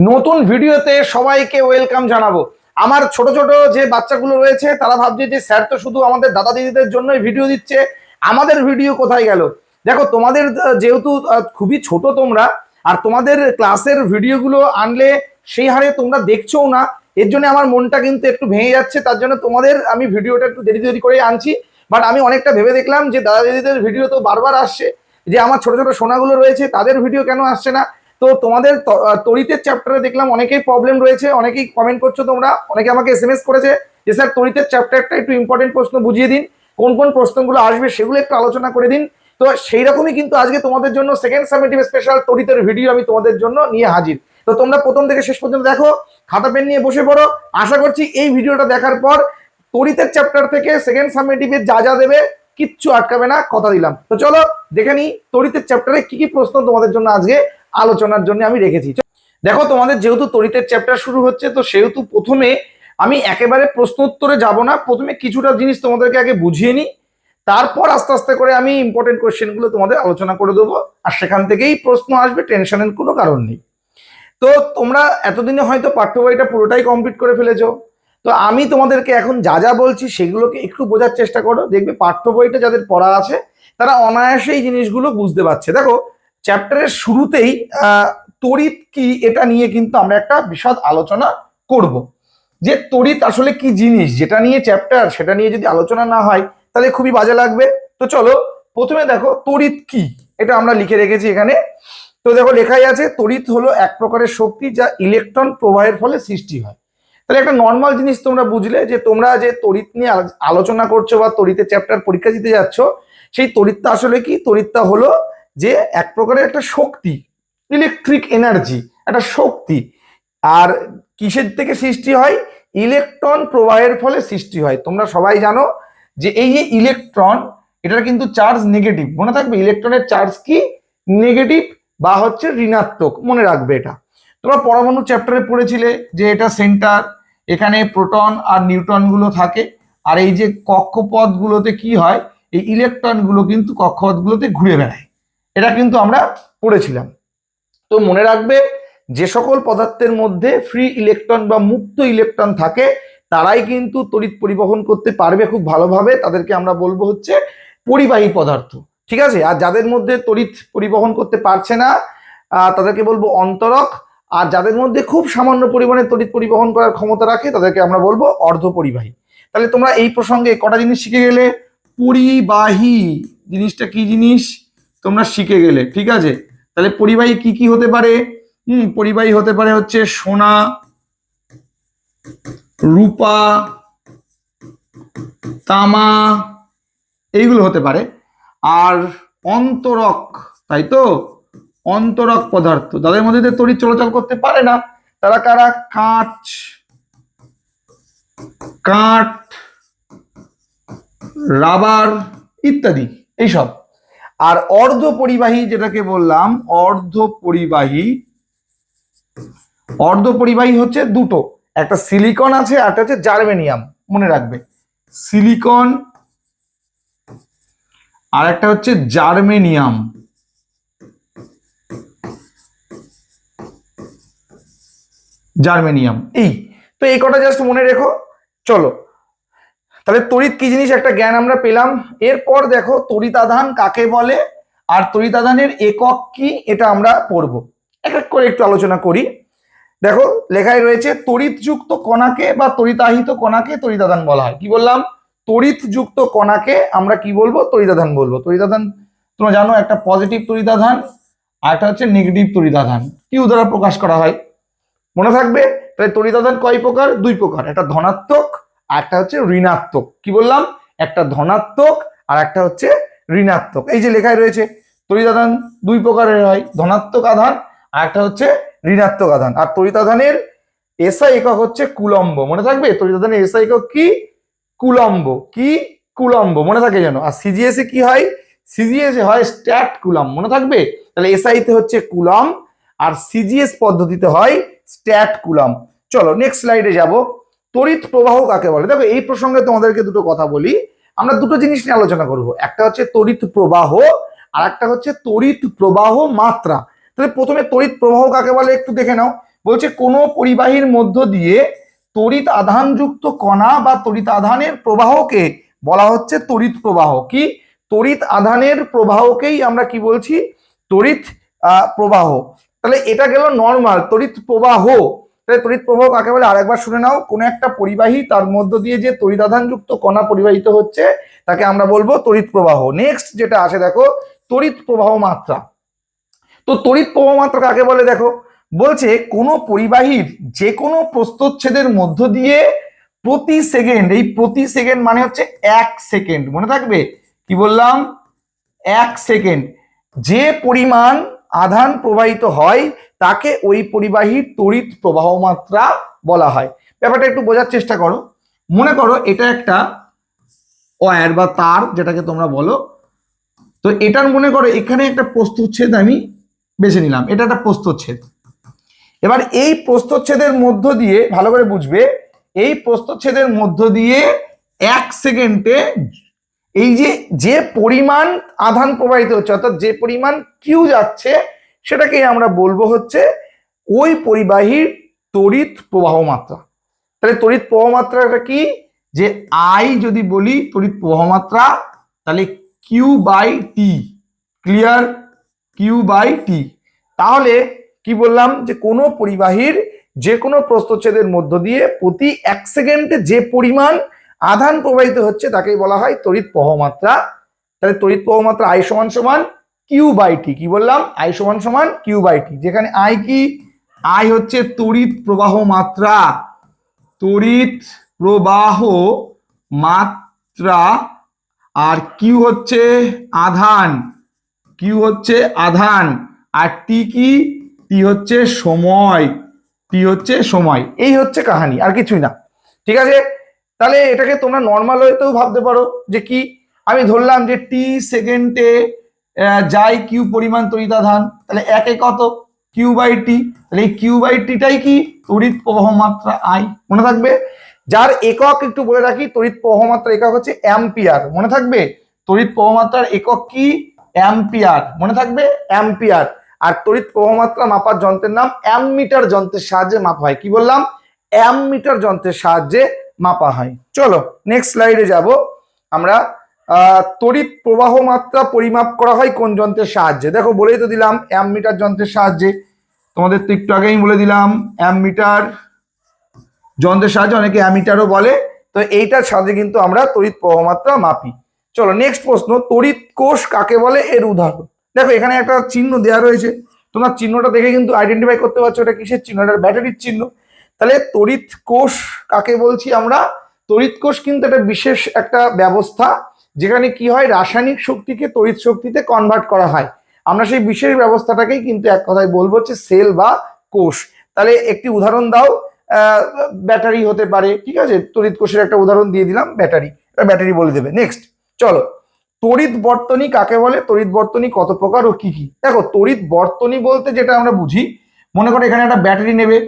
নতুন ভিডিওতে সবাইকে ওয়েলকাম জানাবো। আমার ছোট ছোট যে বাচ্চাগুলো রয়েছে তারা ভাবছে যে স্যার তো শুধু আমাদের দাদা দিদিদের জন্যই ভিডিও দিচ্ছে, আমাদের ভিডিও কোথায় গেল। দেখো তোমাদের যেহেতু খুবই ছোট তোমরা, আর তোমাদের ক্লাসের ভিডিওগুলো আনলে সেই হারে তোমরা দেখছো না, এর জন্য আমার মনটা কিন্তু একটু ভেঙে যাচ্ছে। তার জন্য তোমাদের আমি ভিডিওটা একটু দেরি দেরি করে আনছি। বাট আমি অনেকটা ভেবে দেখলাম যে দাদা দিদিদের ভিডিও তো বারবার আসছে, যে আমার ছোট ছোট সোনাগুলো রয়েছে তাদের ভিডিও কেন আসছে না। তো তোমাদের তড়িতের চ্যাপ্টারে দেখলাম অনেকেই প্রবলেম রয়েছে, অনেকেই কমেন্ট করছো, তোমরা অনেকে আমাকে এসএমএস করেছে যে স্যার তড়িতের চ্যাপ্টারটা একটু ইম্পর্টেন্ট প্রশ্ন বুঝিয়ে দিন, কোন কোন প্রশ্নগুলো আসবে সেগুলো একটু আলোচনা করে দিন। তো সেই রকমই কিন্তু আজকে তোমাদের জন্য সেকেন্ড সামেটিভ স্পেশাল তড়িতের ভিডিও আমি তোমাদের জন্য নিয়ে হাজির। তো তোমরা প্রথম থেকে শেষ পর্যন্ত দেখো, খাতা পেন নিয়ে বসে পড়ো। আশা করছি এই ভিডিওটা দেখার পর তড়িতের চ্যাপ্টার থেকে সেকেন্ড সামেটিভের যা যা দেবে কিচ্ছু আটকাবে না, কথা দিলাম। তো চলো দেখে নিই তড়িতের চ্যাপ্টারে কি কি প্রশ্ন তোমাদের জন্য আজকে আলোচনার জন্য আমি রেখেছি। দেখো তোমাদের যেহেতু তড়িতের চ্যাপ্টার শুরু হচ্ছে, তো সেহেতু প্রথমে আমি একেবারে প্রশ্ন উত্তরে যাব না, প্রথমে কিছুটা জিনিস তোমাদেরকে আগে বুঝিয়ে নিই, তারপর আস্তে আস্তে করে আমি ইম্পর্টেন্ট কোয়েশ্চেনগুলো তোমাদের আলোচনা করে দেবো, আর সেখান থেকেই প্রশ্ন আসবে, টেনশনের কোনো কারণ নেই। তো তোমরা এতদিনে হয়তো পাঠ্য বইটা পুরোটাই কমপ্লিট করে ফেলেছো। তো আমি তোমাদেরকে এখন যা যা বলছি সেগুলোকে একটু বোঝার চেষ্টা করো, দেখবে পাঠ্য বইটা যাদের পড়া আছে তারা অনায়াসে এই জিনিসগুলো বুঝতে পারছে। দেখো চ্যাপ্টারের শুরুতেই তড়িৎ কি এটা নিয়ে কিন্তু আমরা একটা বিশদ আলোচনা করব, যে তড়িৎ আসলে কি জিনিস, যেটা নিয়ে চ্যাপ্টার সেটা নিয়ে যদি আলোচনা না হয় তাহলে খুবই বাজে লাগবে। তো চলো প্রথমে দেখো তড়িৎ কি, এটা আমরা লিখে রেখেছি এখানে। তো দেখো লেখাই আছে তড়িৎ হলো এক প্রকারের শক্তি যা ইলেকট্রন প্রবাহের ফলে সৃষ্টি হয়। তাহলে একটা নর্মাল জিনিস তোমরা বুঝলে, যে তোমরা যে তড়িৎ নিয়ে আলোচনা করছো বা তড়িতের চ্যাপ্টার পরীক্ষা দিতে যাচ্ছ, সেই তড়িৎটা আসলে কি? তড়িৎটা হলো যে এক প্রকারের একটা শক্তি, ইলেকট্রিক এনার্জি, একটা শক্তি। আর কিসের থেকে সৃষ্টি হয়? ইলেকট্রন প্রবাহের ফলে সৃষ্টি হয়। তোমরা সবাই জানো যে এই যে ইলেকট্রন, এটার কিন্তু চার্জ নেগেটিভ, মনে থাকবে ইলেকট্রনের চার্জ কি? নেগেটিভ বা হচ্ছে ঋণাত্মক, মনে রাখবে এটা। তোমরা পরমাণু চ্যাপ্টারে পড়েছিলে যে এটা সেন্টার, এখানে প্রোটন আর নিউট্রন গুলো থাকে, আর এই যে কক্ষপথগুলোতে কি হয়, এই ইলেকট্রন গুলো কিন্তু কক্ষপথগুলোতে ঘুরে বেড়ায়, এটা কিন্তু আমরা পড়েছিলাম। তো মনে রাখবে যে সকল পদার্থের মধ্যে ফ্রি ইলেকট্রন বা মুক্ত ইলেকট্রন থাকে তারাই কিন্তু তড়িৎ পরিবহন করতে পারবে খুব ভালোভাবে, তাদেরকে আমরা বলবো হচ্ছে পরিবাহী পদার্থ। ঠিক আছে? আর যাদের মধ্যে তড়িৎ পরিবহন করতে পারছে না তাদেরকে বলবো অন্তরক। আর যাদের মধ্যে খুব সামান্য পরিমাণে তড়িৎ পরিবহন করার ক্ষমতা রাখে তাদেরকে আমরা বলবো অর্ধপরিবাহী। তাহলে তোমরা এই প্রসঙ্গে কটা জিনিস শিখে গেলে। পরিবাহী জিনিসটা কি জিনিস তোমরা শিখে গেলে, ঠিক আছে? তাহলে পরিবাহী কি কি হতে পারে? পরিবাহী হতে পারে হচ্ছে সোনা, রূপা, তামা, এইগুলো হতে পারে। আর অন্তরক, তাই তো, অন্তরক পদার্থ তাদের মধ্যে তড়িৎ চলাচল করতে পারে না, তারা কারা? কাঁচ, কাঠ, রাবার ইত্যাদি এইসব। আর অর্ধ পরিবাহী যেটাকে বললাম, অর্ধ পরিবাহী, অর্ধ পরিবাহী হচ্ছে দুটো, একটা সিলিকন আছে আর একটা হচ্ছে জার্মেনিয়াম, মনে রাখবে সিলিকন আর একটা হচ্ছে জার্মেনিয়াম। জার্মেনিয়াম এই তো, এই কটা জাস্ট মনে রেখো। চলো তাহলে তড়িৎ কি জিনিস একটা জ্ঞান আমরা পেলাম। এরপর দেখো তড়িতাধান কাকে বলে আর তড়িতাধানের একক কি, এটা আমরা পড়বো, এক এক করে একটু আলোচনা করি। দেখো লেখায় রয়েছে তড়িৎযুক্ত কণাকে বা তড়িতাহিত কণাকে তড়িতাধান বলা হয়। কি বললাম? তড়িৎযুক্ত কণাকে আমরা কি বলবো? তড়িতাধান বলবো। তড়িতাধান তোমরা জানো, একটা পজিটিভ তড়িতাধান আর একটা হচ্ছে নেগেটিভ তড়িতাধান। কিউ দ্বারা প্রকাশ করা হয়, মনে থাকবে। তাহলে তড়িতাধান কয় প্রকার? দুই প্রকার, একটা ধনাত্মক আর একটা হচ্ছে ঋণাত্মক। কি বললাম? একটা ধনাত্মক আর একটা হচ্ছে ঋণাত্মক। এই যে লেখায় রয়েছে তড়িতাধান দুই প্রকারের হয়, ধনাত্মক আধান আর একটা হচ্ছে ঋণাত্মক আধান। আর তড়িতাধানের এসআই একক হচ্ছে কুলম্ব, মনে থাকবে। তড়িতাধানের এসআই একক কি? কুলম্ব। কি? কুলম্ব, মনে থাকে যেন। আর সিজিএস এ কি হয়? সিজিএস এ হয় স্ট্যাট কুলাম, মনে থাকবে। তাহলে এসআই তে হচ্ছে কুলাম আর সিজিএস পদ্ধতিতে হয় স্ট্যাট কুলাম। চলো নেক্সট স্লাইডে যাব। তড়িৎ প্রবাহ কাকে বলে? দেখো এই প্রসঙ্গে তোমাদেরকে দুটো কথা বলি, আমরা দুটো জিনিস নিয়ে আলোচনা করব, একটা হচ্ছে তড়িৎ প্রবাহ আর একটা হচ্ছে তড়িৎ প্রবাহ মাত্রা। তাহলে প্রথমে তড়িৎ প্রবাহ কাকে বলে একটু দেখে নাও। বলছে কোনো পরিবাহীর মধ্য দিয়ে তড়িৎ আধানযুক্ত কণা বা তড়িৎ আধানের প্রবাহকে বলা হচ্ছে তড়িৎ প্রবাহ। কি? তড়িৎ আধানের প্রবাহকেই আমরা কি বলছি? তড়িৎ প্রবাহ। তাহলে এটা গেল নর্মাল তড়িৎ প্রবাহ। তাহলে তড়িৎ প্রবাহ কাকে বলে আরেকবার শুনে নাও। কোনো একটা পরিবাহী তার মধ্য দিয়ে যে তড়িৎ আধানযুক্ত কণা পরিবাহিত হচ্ছে তাকে আমরা বলবো তড়িৎ প্রবাহ। নেক্সট যেটা আসে দেখো, তড়িৎ প্রবাহ মাত্রা। তো তড়িৎ প্রবাহ মাত্রা কাকে বলে দেখো, বলছে কোনো পরিবাহীর যে কোনো প্রস্থচ্ছেদের মধ্য দিয়ে প্রতি সেকেন্ড, এই প্রতি সেকেন্ড মানে হচ্ছে 1 সেকেন্ড, মনে থাকবে কি বললাম, 1 সেকেন্ড যে পরিমাণ আধান প্রবাহিত হয় তাকে ওই পরিবাহীর তড়িৎ প্রবাহ মাত্রা বলা হয়। ব্যাপারটা একটু বোঝার চেষ্টা করো। মনে করো এটা একটা ওয়্যার বা তার যেটাকে তোমরা বলো, তো এটার মনে করো এখানে একটা প্রস্থচ্ছেদ আমি বেছে নিলাম, এটা একটা প্রস্থচ্ছেদ। এবার এই প্রস্থচ্ছেদের মধ্য দিয়ে, ভালো করে বুঝবে, এই প্রস্থচ্ছেদের মধ্য দিয়ে 1 সেকেন্ডে এই যে পরিমাণ আধান প্রবাহিত হচ্ছে, অর্থাৎ যে পরিমাণ কিউ যাচ্ছে, সেটাকে আমরা বলবো হচ্ছে ওই পরিবাহীর তড়িৎ প্রবাহ মাত্রা। তাহলে তড়িৎ প্রবাহ মাত্রাটা কি? যে আই যদি বলি তড়িৎ প্রবাহ মাত্রা, তাহলে Q by T. Clear? Q by T. তাহলে কি বললাম, যে কোনো পরিবাহীর যে কোনো প্রস্থচ্ছেদের মধ্য দিয়ে প্রতি 1 সেকেন্ডে যে পরিমাণ আধান প্রবাহিত হচ্ছে তাকেই বলা হয় তড়িৎ প্রবাহ মাত্রা। তাহলে তড়িৎ প্রবাহ মাত্রা আই সমান সমান কিউ বাই টি। কি বললাম? আই সমান সমান কিউ বাই টি, যেখানে আই কি? আই হচ্ছে তড়িৎ প্রবাহ মাত্রা, তড়িৎ প্রবাহ মাত্রা, আর কিউ হচ্ছে আধান, কিউ হচ্ছে আধান, আর টি কি? টি হচ্ছে সময়, টি হচ্ছে সময়। এই হচ্ছে কাহিনী, আর কিছুই না। ঠিক আছে? তাহলে এটাকে তোমরা নর্মাল ওয়েতেও ভাবতে পারো যে কি, আমি ধরলাম যে টি সেকেন্ডে যায় কিউ পরিমাণ তড়িৎ আধান, তাহলে একে কত? Q by T. তাহলে এই কিউ বাই টিটাই কি? তড়িৎ প্রবাহ মাত্রা আই। মনে থাকবে? যার একক একটু বলে রাখি, তড়িৎ প্রবাহ মাত্রা একক হচ্ছে অ্যাম্পিয়ার। মনে থাকবে? তড়িৎ প্রবাহ মাত্রার একক কি? অ্যাম্পিয়ার। মনে থাকবে? অ্যাম্পিয়ার। আর তড়িৎ প্রবাহ মাত্রা মাপার যন্ত্রের নাম অ্যামমিটার যন্ত্রের সাহায্যে মাপা হয়। কি বললাম? অ্যামমিটার যন্ত্রের সাহায্যে মাপা হয়। চলো নেক্সট স্লাইডে যাব আমরা। তড়িৎ প্রবাহ মাত্রা পরিমাপ করা হয় কোন যন্ত্রের সাহায্যে? দেখো বলেই তো দিলাম অ্যামমিটার যন্ত্রের সাহায্যে। তোমাদের তো একটু আগেই বলে দিলাম অ্যামমিটার যন্ত্রের সাহায্যে, অনেকে অ্যামিটারও বলে। তো এইটার সাহায্যে কিন্তু আমরা তড়িৎ প্রবাহ মাত্রা মাপি। চলো নেক্সট প্রশ্ন, তড়িৎ কোষ কাকে বলে? এর উদাহরণ। দেখো এখানে একটা চিহ্ন দেওয়া রয়েছে, তোমরা চিহ্নটা দেখে কিন্তু আইডেন্টিফাই করতে পারছো এটা কিসের চিহ্ন, এটা ব্যাটারির চিহ্ন। তাহলে তড়িৎ কোষ কাকে বলছি আমরা? তড়িৎ কোষ কিন্তু একটা বিশেষ একটা ব্যবস্থা যেখানে কি হয়, রাসায়নিক শক্তিকে তড়িৎ শক্তিতে কনভার্ট করা হয়। আমরা সেই বিশেষ ব্যবস্থাটাকেই কিন্তু এক কথায় বলবো হচ্ছে সেল বা কোষ। তাহলে একটি উদাহরণ দাও। ব্যাটারি হতে পারে, ঠিক আছে, তড়িৎ কোষের একটা উদাহরণ দিয়ে দিলাম ব্যাটারি, ব্যাটারি বলে দেবে। নেক্সট চলো, তড়িৎ বর্তনী কাকে বলে? তড়িৎ বর্তনী কত প্রকার ও কি কি? দেখো তড়িৎ বর্তনী বলতে যেটা আমরা বুঝি, মনে করো এখানে একটা ব্যাটারি নেবে,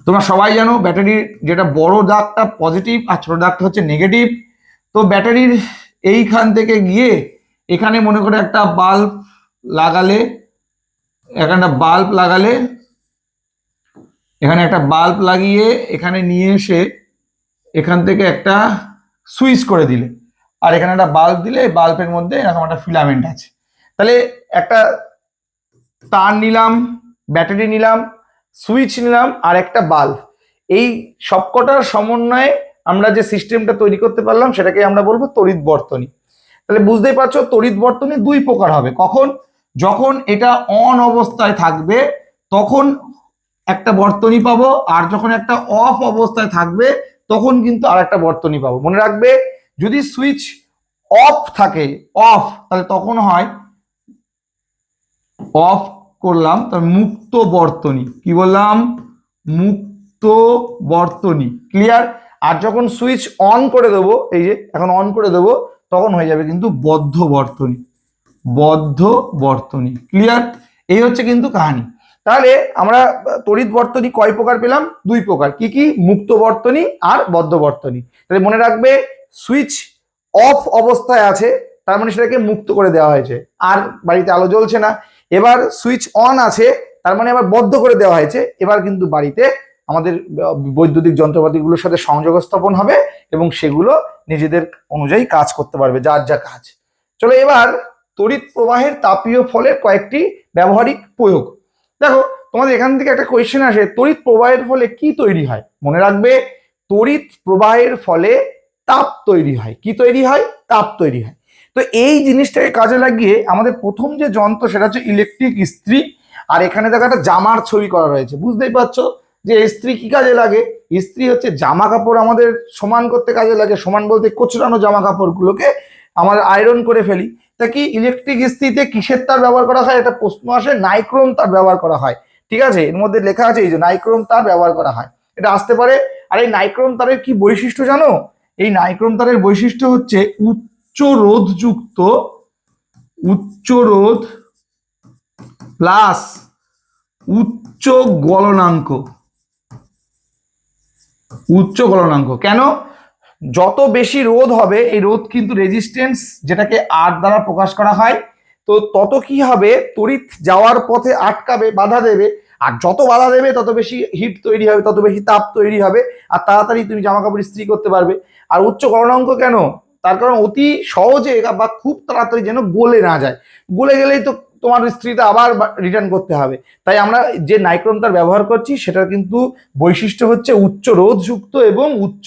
তোমরা সবাই জানো ব্যাটারির যেটা বড় দাগটা পজিটিভ আর ছোট দাগটা হচ্ছে নেগেটিভ। তো ব্যাটারির এইখান থেকে গিয়ে এখানে মনে করে একটা বাল্ব লাগালে, এখানে একটা বাল্ব লাগালে, এখানে একটা বাল্ব লাগিয়ে এখানে নিয়ে এসে এখান থেকে একটা সুইচ করে দিলে, আর এখানে একটা বাল্ব দিলে বাল্বের মধ্যে এরকম একটা ফিলামেন্ট আছে। তাহলে একটা তার নিলাম, ব্যাটারি নিলাম, সুইচ নিলাম, আর একটা বাল্ব। এই সবকটার সমন্বয়ে আমরা যে সিস্টেমটা তৈরি করতে পারলাম সেটাকে আমরা বলবো তড়িৎ বর্তনী। তাহলে বুঝতেই পারছো তড়িৎ বর্তনী দুই প্রকার হবে। কখন? যখন এটা অন অবস্থায় থাকবে তখন একটা বর্তনী পাবো, আর যখন একটা অফ অবস্থায় থাকবে তখন কিন্তু আর একটা বর্তনী পাবো। মনে রাখবে, যদি সুইচ অফ থাকে, অফ, তাহলে তখন হয় অফ করলাম, তার মুক্ত বর্তনী। কি বললাম? মুক্ত বর্তনী। ক্লিয়ার? আর যখন সুইচ অন করে দেবো, এই যে এখন অন করে দেবো, তখন হয়ে যাবে কিন্তু বদ্ধ বর্তনী, বদ্ধ বর্তনী। ক্লিয়ার? এই হচ্ছে কিন্তু কাহিনী। তাহলে আমরা তড়িৎ বর্তনী কয় প্রকার পেলাম? দুই প্রকার। কি কি? মুক্ত বর্তনী আর বদ্ধ বর্তনী। তাহলে মনে রাখবে, সুইচ অফ অবস্থায় আছে তার মানে সেটাকে মুক্ত করে দেওয়া হয়েছে, আর বাড়িতে আলো জ্বলছে না। এবার সুইচ অন আছে তার মানে আবার বদ্ধ করে দেওয়া হয়েছে। এবার কিন্তু বাড়িতে আমাদের বৈদ্যুতিক যন্ত্রপাতিগুলোর সাথে সংযোগ স্থাপন হবে এবং সেগুলো নিজেদের অনুযায়ী কাজ করতে পারবে, যার যা কাজ। চলো এবার তড়িৎ প্রবাহের তাপীয় ফলের কয়েকটি ব্যবহারিক প্রয়োগ। দেখো তোমাদের এখান থেকে একটা কোয়েশ্চেন আসে, তড়িৎ প্রবাহের ফলে কি তৈরি হয়? মনে রাখবে, তড়িৎ প্রবাহের ফলে তাপ তৈরি হয়। কি তৈরি হয়? তাপ তৈরি হয়। তো এই জিনিসটাকে কাজে লাগিয়ে আমাদের প্রথম যে যন্ত্র সেটা হচ্ছে ইলেকট্রিক ইস্ত্রি। আর এখানে দেখো একটা জামার ছবি করা রয়েছে, বুঝতেই পারছো যে ইস্ত্রি কি কাজে লাগে। ইস্ত্রি হচ্ছে জামা কাপড় আমাদের সমান করতে কাজে লাগে, সমান বলতে কোচরানো জামা কাপড়গুলোকে আমরা আয়রন করে ফেলি। তা কি ইলেকট্রিক ইস্ত্রিতে কিসের তার ব্যবহার করা হয়? একটা প্রশ্ন আসে, নাইক্রোম তার ব্যবহার করা হয়। ঠিক আছে, এর মধ্যে লেখা আছে এই যে নাইক্রোম তার ব্যবহার করা হয়, এটা আসতে পারে। আর এই নাইক্রোম তারের কি বৈশিষ্ট্য জানো? এই নাইক্রোম তারের বৈশিষ্ট্য হচ্ছে উচ্চ রোধযুক্ত, উচ্চ রোধ প্লাস উচ্চ গলনাঙ্ক। উচ্চ গলনাঙ্ক কেন? যত বেশি রোধ হবে, এই রোধ কিন্তু রেজিস্ট্যান্স যেটাকে আর দ্বারা প্রকাশ করা হয়, তো তত কি হবে, তড়িৎ যাওয়ার পথে আটকাবে, বাধা দেবে। আর যত বাধা দেবে তত বেশি হিট তৈরি হবে, তত বেশি তাপ তৈরি হবে, আর তাড়াতাড়ি তুমি জামা কাপড় ইস্ত্রি করতে পারবে। আর উচ্চ গলনাঙ্ক কেন? তার কারণ অতি সহজে বা খুব তাড়াতাড়ি যেন গলে না যায়। গলে গেলেই তো তোমার স্ত্রীটা আবার রিটার্ন করতে হবে। তাই আমরা যে নাইক্রোম তার ব্যবহার করছি সেটার কিন্তু বৈশিষ্ট্য হচ্ছে উচ্চ রোধযুক্ত এবং উচ্চ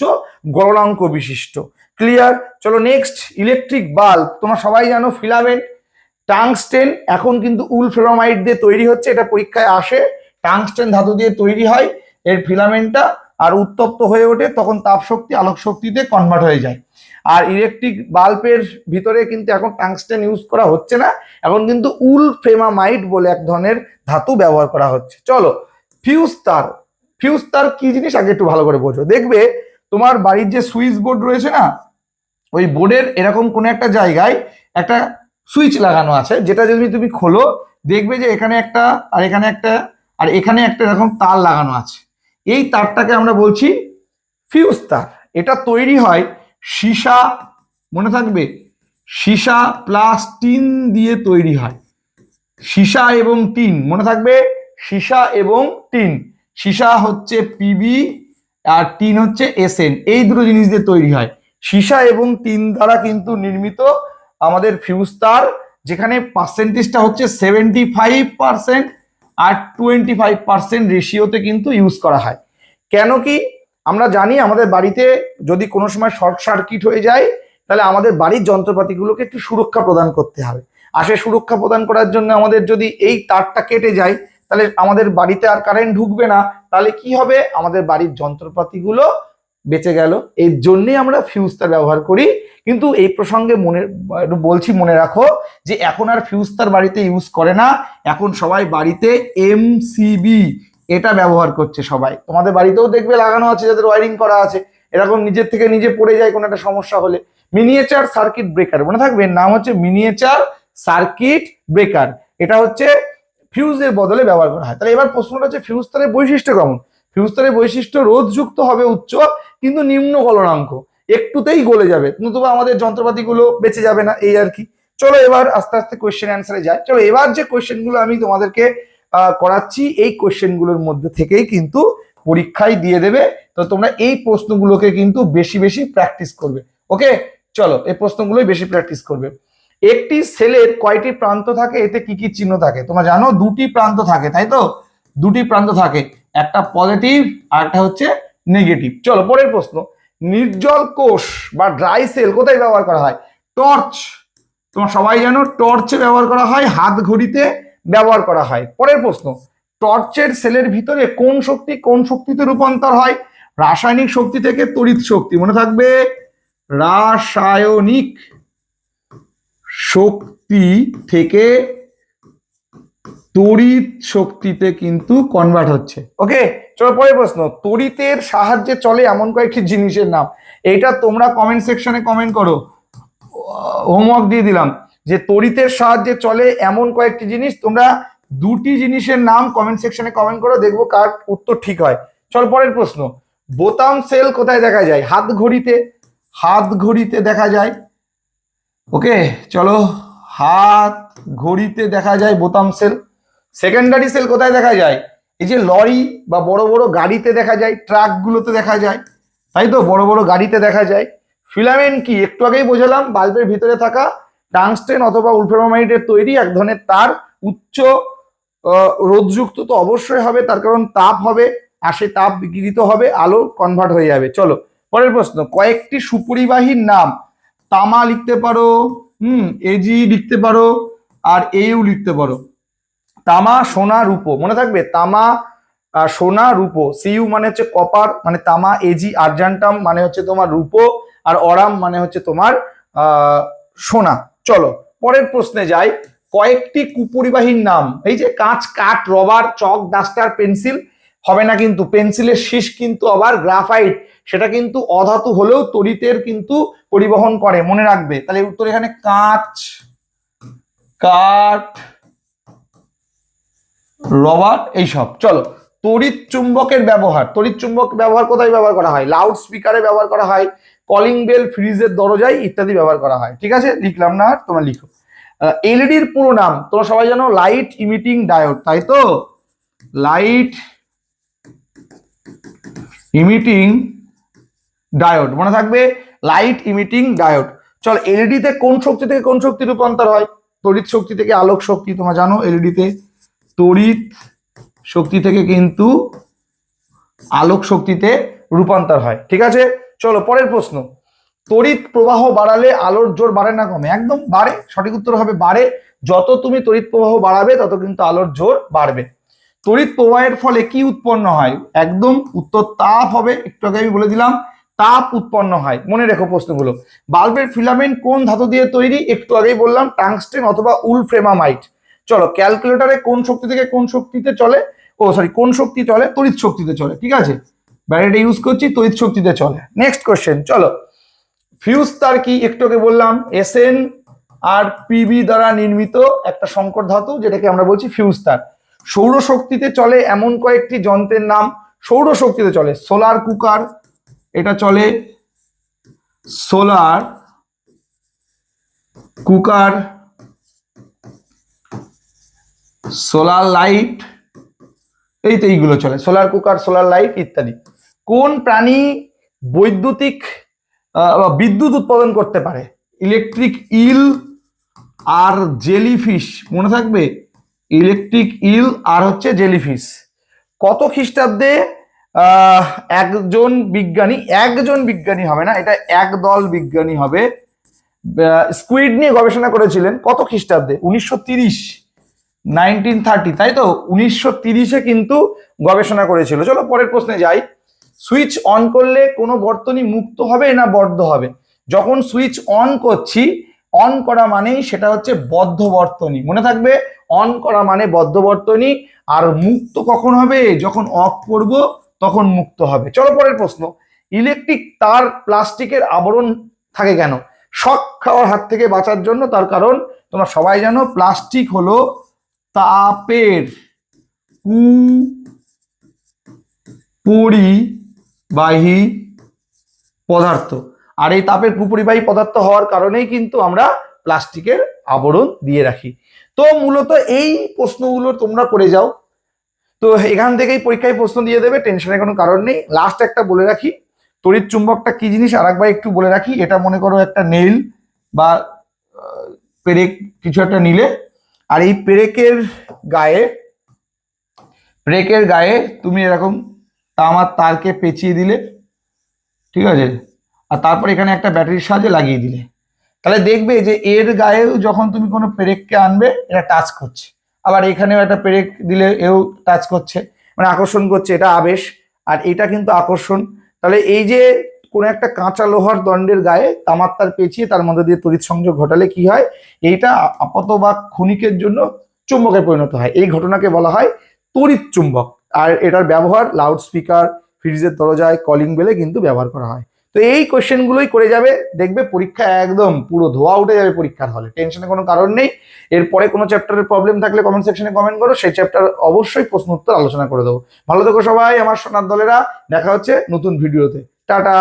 গলনাঙ্ক বিশিষ্ট। ক্লিয়ার? চলো নেক্সট, ইলেকট্রিক বাল্ব। তোমরা সবাই জানো ফিলামেন্ট টাংস্টেন এখন কিন্তু উলফেরোমাইড দিয়ে তৈরি হচ্ছে, এটা পরীক্ষায় আসে। টাংস্টেন ধাতু দিয়ে তৈরি হয় এর ফিলামেন্টটা, আর উত্তপ্ত হয়ে ওঠে, তখন তাপ শক্তি আলোক শক্তিতে কনভার্ট হয়ে যায়। আর ইলেকট্রিক বাল্বের ভিতরে কিন্তু এখন টাংস্টেন ইউজ করা হচ্ছে না, এখন কিন্তু উলফেমামাইড বলে এক ধরনের ধাতু ব্যবহার করা হচ্ছে। চলো ফিউজ তার। ফিউজ তার কি জিনিস আগে একটু ভালো করে বোঝো। দেখবে তোমার বাড়ির যে সুইচ বোর্ড রয়েছে না, ওই বোর্ডের এরকম কোনো একটা জায়গায় একটা সুইচ লাগানো আছে, যেটা যদি তুমি খোলো দেখবে যে এখানে একটা আর এখানে একটা আর এখানে একটা এরকম তার লাগানো আছে। এই তারটাকে আমরা বলছি ফিউজ তার। এটা তৈরি হয় সীসা, মনে থাকবে, সীসা প্লাস টিন দিয়ে তৈরি হয়। সীসা এবং টিন, মনে থাকবে, সীসা এবং টিন। সীসা হচ্ছে পিবি আর টিন হচ্ছে এসএন, এই দুটো জিনিস দিয়ে তৈরি হয়। সীসা এবং টিন দ্বারা কিন্তু নির্মিত আমাদের ফিউজ তার, যেখানে পার্সেন্টেজটা হচ্ছে 75% আর 25% রেশিওতে কিন্তু ইউজ করা হয়। কেন কি? আমরা জানি আমাদের বাড়িতে যদি কোনো সময় শর্ট সার্কিট হয়ে যায়, তাহলে আমাদের বাড়ির যন্ত্রপাতিগুলোকে একটু সুরক্ষা প্রদান করতে হবে। আর সেই সুরক্ষা প্রদান করার জন্য আমাদের যদি এই তারটা কেটে যায়, তাহলে আমাদের বাড়িতে আর কারেন্ট ঢুকবে না। তাহলে কি হবে? আমাদের বাড়ির যন্ত্রপাতিগুলো বেঁচে গেল। এর জন্যই আমরা ফিউজ তার ব্যবহার করি। কিন্তু এই প্রসঙ্গে বলছি, মনে রাখো যে এখন আর ফিউজ তার বাড়িতে ইউজ করে না, এখন সবাই বাড়িতে এমসিবি এটা ব্যবহার করছে। সবাই তোমাদের বাড়িতেও দেখবে লাগানো আছে, যাদের ওয়ারিং করা আছে, এরকম নিজের থেকে নিজে পড়ে যায় কোনো একটা সমস্যা হলে। মিনিয়েচার সার্কিট ব্রেকার, মনে থাকবে নাম হচ্ছে মিনিয়েচার সার্কিট ব্রেকার। এটা হচ্ছে ফিউজের বদলে ব্যবহার করা হয়। তাহলে এবার প্রশ্নটা হচ্ছে ফিউজ তারের বৈশিষ্ট্য কেমন? ফিউজ তারের বৈশিষ্ট্য রোধযুক্ত হবে উচ্চ, কিন্তু নিম্ন গলনাঙ্ক, একটুতেই গলে যাবে, নতুবা আমাদের যন্ত্রপাতিগুলো বেঁচে যাবে না, এই আর কি। চলো এবার আস্তে আস্তে কোয়েশ্চেন অ্যান্সারে যাই। চলো এবার যে কোয়েশ্চেনগুলো আমি তোমাদেরকে করাচ্ছি, এই কোয়েশ্চেনগুলোর মধ্যে থেকেই কিন্তু পরীক্ষায় দিয়ে দেবে। তো তোমরা এই প্রশ্নগুলোকে কিন্তু বেশি বেশি প্র্যাকটিস করবে। ওকে, চলো এই প্রশ্নগুলোই বেশি প্র্যাকটিস করবে। একটি সেলের কয়টি প্রান্ত থাকে, এতে কি কি চিহ্ন থাকে? তোমরা জানো দুটি প্রান্ত থাকে, তাই তো? দুটি প্রান্ত থাকে, একটা পজিটিভ আর একটা হচ্ছে নেগেটিভ। চলো পরের প্রশ্ন, নির্জল কোষ বা ড্রাই সেল কোথায় ব্যবহার করা হয়? টর্চ, তোমরা সবাই জানো টর্চে ব্যবহার করা হয়, হাত ঘড়িতে ব্যবহার করা হয়। পরের প্রশ্ন, টর্চের সেলের ভিতরে কোন শক্তি কোন শক্তিতে রূপান্তর হয়? রাসায়নিক শক্তি থেকে তড়িৎ শক্তি, মনে থাকবে, রাসায়নিক শক্তি থেকে তড়িৎ শক্তিতে কিন্তু কনভার্ট হচ্ছে। ওকে, চলো পরের প্রশ্ন, তড়িতের সাহায্যে চলে এমন কয়েকটি জিনিসের নাম। এইটা তোমরা কমেন্ট সেকশনে কমেন্ট করো, হোমওয়ার্ক দিয়ে দিলাম যে তড়িতের সাহায্যে চলে এমন কয়েকটি জিনিস। তোমরা দুটি জিনিসের নাম কমেন্ট সেকশনে কমেন্ট করো, দেখবো কার উত্তর ঠিক হয়। চলো পরের প্রশ্ন, বোতাম সেল কোথায় দেখা যায়? হাত ঘড়িতে, হাত ঘড়িতে দেখা যায়। ওকে, চলো হাত ঘড়িতে দেখা যায় বোতাম সেল। সেকেন্ডারি সেল কোথায় দেখা যায়? এই যে লরি বা বড় বড় গাড়িতে দেখা যায়, ট্রাকগুলোতে দেখা যায়, তাই তো, বড় বড় গাড়িতে দেখা যায়। ফিলামেন্ট কি? একটু আগেই বোঝালাম, বাল্বের ভিতরে থাকা টাংস্টেন অথবা উলফ্রামাইটের তৈরি এক ধরনের তার, উচ্চ রোধযুক্ত তো অবশ্যই হবে, তার কারণ তাপ হবে, আর সেই তাপ বিকিরিত হবে, আলো কনভার্ট হয়ে যাবে। চলো পরের প্রশ্ন, কয়েকটি সুপরিবাহীর নাম। তামা লিখতে পারো, এজি লিখতে পারো, আর এও লিখতে পারো। তামা, সোনা, রূপো, মনে থাকবে, তামা, সোনা, রূপো। সিইউ মানে হচ্ছে কপার, মানে তামা, এজি আর্জেন্টাম মানে হচ্ছে তোমার রূপো, আর অরাম মানে হচ্ছে তোমার সোনা। চলো পরের প্রশ্নে যাই, কয়েকটি কুপরিবাহীর নাম। এই যে কাঁচ, কাঠ, রবার, চক, ডাস্টার, পেন্সিল হবে না, কিন্তু পেন্সিলের শীষ কিন্তু আবার গ্রাফাইট, সেটা কিন্তু অধাতু হলেও তড়িতের কিন্তু পরিবহন করে, মনে রাখবে। তাহলে উত্তর এখানে কাঁচ, কাঠ, রবার, এইসব। চলো তড়িৎ চুম্বকের ব্যবহার। তড়িৎ চুম্বক ব্যবহার কোথায় ব্যবহার করা হয়? লাউড স্পিকারে ব্যবহার করা হয়, কলিং বেল, ফ্রিজের দরজায় ইত্যাদি ব্যবহার করা হয়। ঠিক আছে, লিখলাম না, আর তোমরা লিখো। এলইডির পুরো নাম তোমরা সবাই জানো, লাইট ইমিটিং ডায়োড, তাই তো, লাইট ইমিটিং ডায়োড, মনে থাকবে, লাইট ইমিটিং ডায়োড। চল, এলইডি তে কোন শক্তি থেকে কোন শক্তি রূপান্তর হয়? তড়িৎ শক্তি থেকে আলোক শক্তি, তোমরা জানো এলইডি তে তড়িৎ শক্তি থেকে কিন্তু আলোক শক্তিতে রূপান্তর হয়। ঠিক আছে, চলো পরের প্রশ্ন, তড়িৎ প্রবাহ বাড়ালে আলোর জোর বাড়ে না কমে? একদম বাড়ে, সঠিক উত্তর হবে বাড়ে। যত তুমি তড়িৎ প্রবাহ বাড়াবে তত কিন্তু আলোর জোর বাড়বে। তড়িৎ প্রবাহের ফলে কি উৎপন্ন হয়? একদম উত্তর তাপ হবে, একটু আগে আমি বলে দিলাম, তাপ উৎপন্ন হয়। মনে রেখো প্রশ্নগুলো। বাল্বের ফিলামেন্ট কোন ধাতু দিয়ে তৈরি? একটু আগেই বললাম, টাংস্টেন অথবা উলফ্রেমামাইট। চলো, ক্যালকুলেটরে কোন শক্তি থেকে কোন শক্তিতে চলে? কোন শক্তি চলে? তড়িৎ শক্তিতে চলে। ঠিক আছে, ব্যাটারিটা ইউজ করছি, তড়িৎ শক্তিতে চলে। নেক্সট কোশ্চেন, চলো, ফিউজ তার কি? একটু আগে বললাম, এসএন আর পিবি দ্বারা নির্মিত একটা সংকর ধাতু, যেটাকে আমরা বলছি ফিউজ তার। সৌরশক্তিতে চলে এমন কয়েকটি যন্ত্রের নাম। সৌরশক্তিতে চলে সোলার কুকার, এটা চলে সোলার কুকার, সোলার লাইট, এই তো এইগুলো চলে, সোলার কুকার, সোলার লাইট ইত্যাদি। কোন প্রাণী বৈদ্যুতিক বিদ্যুৎ উৎপাদন করতে পারে? ইলেকট্রিক ইল আর জেলিফিশ, মনে থাকবে, ইলেকট্রিক ইল আর হচ্ছে জেলিফিশ। কত খ্রিস্টাব্দে একজন বিজ্ঞানী হবে না, এটা একদল বিজ্ঞানী হবে, স্কুইড নিয়ে গবেষণা করেছিলেন? কত খ্রিস্টাব্দে? 1930, 1930, তাই তো, 1930-এ কিন্তু গবেষণা করেছিল। চলো পরের প্রশ্নে যাই, সুইচ অন করলে কোনো বর্তনী মুক্ত হবে না বদ্ধ হবে? যখন সুইচ অন করছি, অন করা মানেই সেটা হচ্ছে বদ্ধ বর্তনী, মনে থাকবে, অন করা মানে বদ্ধ বর্তনী। আর মুক্ত কখন হবে? যখন অফ করব তখন মুক্ত হবে। চলো পরের প্রশ্ন, ইলেকট্রিক তার প্লাস্টিকের আবরণ থাকে কেন? শক খাওয়ার হাত থেকে বাঁচার জন্য, তার কারণ তোমরা সবাই জানো প্লাস্টিক হলো তাপের কুপরিবাহী পদার্থ, আর এই তাপের কুপরিবাহী পদার্থ হওয়ার কারণেই কিন্তু আমরা প্লাস্টিকের আবরণ দিয়ে রাখি। তো মূলত এই প্রশ্নগুলো তোমরা করে যাও, তো এখান থেকেই পরীক্ষায় প্রশ্ন দিয়ে দেবে, টেনশনের কোনো কারণ নেই। লাস্ট একটা বলে রাখি, তড়িৎ চুম্বকটা কি জিনিস আরেকবার একটু বলে রাখি। এটা মনে করো একটা নেইল বা পেরেক কিছু একটা নিলে, আর এই পেরেকের গায়ে তুমি এরকম তামার তারকে পেঁচিয়ে দিলে, ঠিক আছে, আর তারপর এখানে একটা ব্যাটারির সাহায্যে লাগিয়ে দিলে, তাহলে দেখবে যে এর গায়েও যখন তুমি কোনো পেরেককে আনবে, এটা টাচ করছে, আবার এখানেও একটা পেরেক দিলে এও টাচ করছে, মানে আকর্ষণ করছে, এটা আবেশ, আর এটা কিন্তু আকর্ষণ। তাহলে এই যে কোনো একটা কাঁচা লোহার দণ্ডের গায়ে তামার তার পেঁচিয়ে তার মধ্যে দিয়ে তড়িৎ সংযোগ ঘটালে কি হয়? এইটা আপাত বা ক্ষণিকের জন্য চুম্বকে পরিণত হয়। এই ঘটনাকে বলা হয় তড়িৎ চুম্বক। আর এটার ব্যবহার লাউড স্পিকার, ফ্রিজের দরজায়, কলিং বেলে কিন্তু ব্যবহার করা হয়। তো এই কোশ্চেনগুলোই করে যাবে, দেখবে পরীক্ষা একদম পুরো ধোয়া উঠে যাবে পরীক্ষার হলে, টেনশনের কোনো কারণ নেই। এরপরে কোনো চ্যাপ্টারের প্রবলেম থাকলে কমেন্ট সেকশনে কমেন্ট করো, সেই চ্যাপ্টার অবশ্যই প্রশ্ন উত্তর আলোচনা করে দেবো। ভালো থেকো সবাই আমার সোনার দলেরা, দেখা হচ্ছে নতুন ভিডিওতে, টাটা।